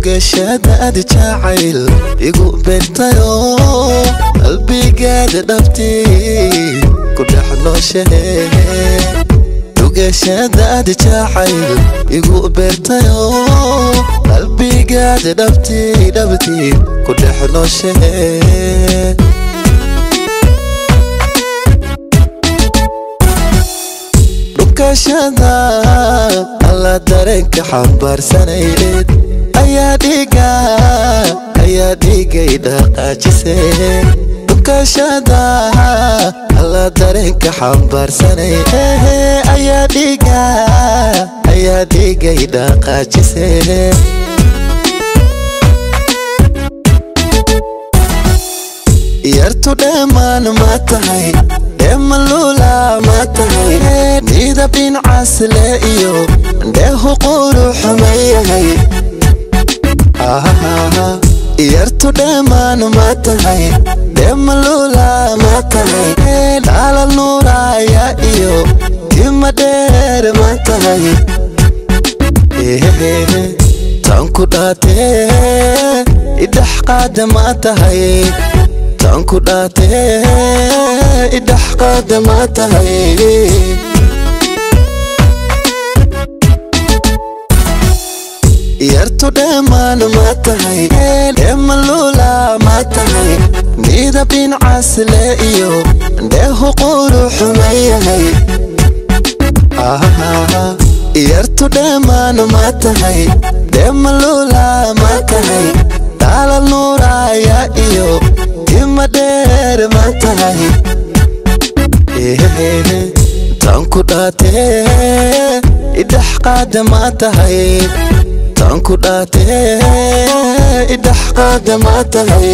dhugashadaada jacayl igu beertayo qalbigaada dhabtay ku dhex nooshahay dhugashadaada jacayl igu beertayo qalbigaada dhabtay ku dhex nooshahay dhugashada alla dareenka xambaarsaneyd ayaa dhigay dhaqaajisay dhugashada alla dareenka xambaarsaneyd ayaa dhigay dhaqaajisay yartu dheemaan ma tahay dheemalula ma tahay midabin casle iyo dheehu qurux ma yahay yartu dheemaan ma tahay dheemalula ma tahay dhalal nuuraya iyo tima dheer ma tahay tanku dhaatee idhex qaada ma tahay tanku dhaatee idhex qaada ma tahay yartu dheemaan ma tahay dheemalula ma tahay midabin casle iyo dheehu qurux ma yahay yartu dheemaan ma tahay dheemalula ma tahay dhalal nuuraya iyo tima dheer ma tahay tanku dhaatee idhex qaada ma tahay tanku dhaatee idhex qaada ma tahay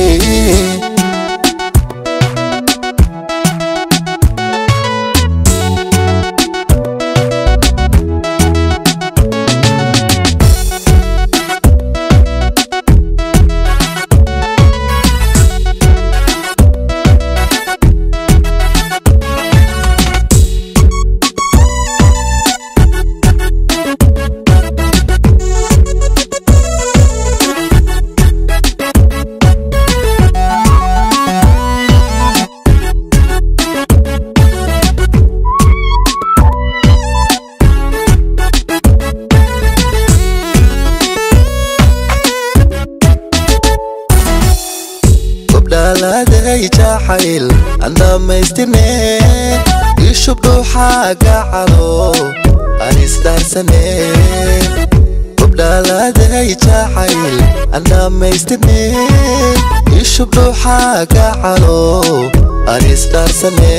dhaladay jacayl andamaystine ishubdhu xaaga calo aan isdaarsane dhaladay jacayl andamaystine ishubdhu xaaga calo aan isdaarsane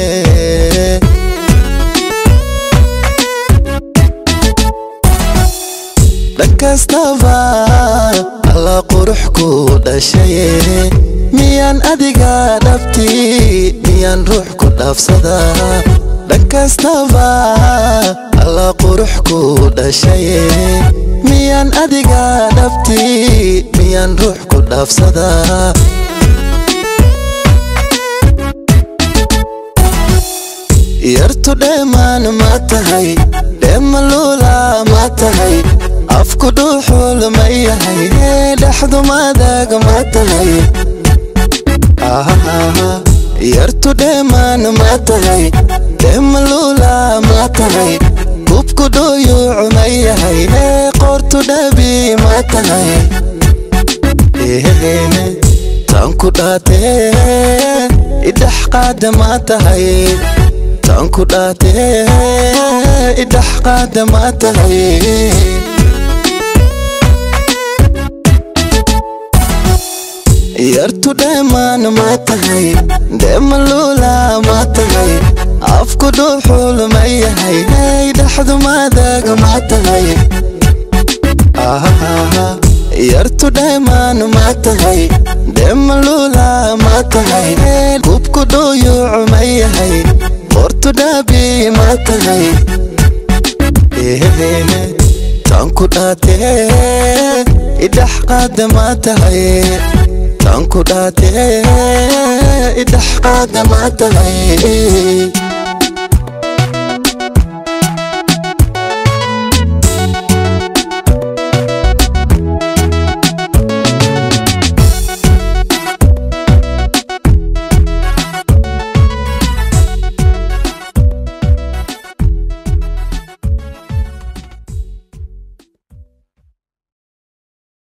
dhankastaba alla qurux ku dhashay miyaan adiga dhabti miyaan ruux ku dhaafsada dhankastaba alla qurux ku dhashay miyaan adiga dhabti miyaan ruux ku dhaafsada yartu dheemaan ma tahay dheemalula ma tahay afku dhuuxul ma yahay dhexdu madag ma tahay yartu dheemaan ma tahay dheemalula ma tahay kubku dhuyuuc ma yahay qortu dhabi ma tahay tanku dhaatee idhex qaada ma tahay tanku dhaatee idhex qaada ma tahay yartu dheemaan ma tahay dheemalula ma tahay afku dhuuxul ma yahay dhexdu madag ma tahay yartu dheemaan ma tahay dheemalula ma tahay kubku dhuyuuc ma yahay qortu dhabi ma tahay tanku dhaatee idhex qaada ma tahay tanku dhaatee idhex qaada ma tahay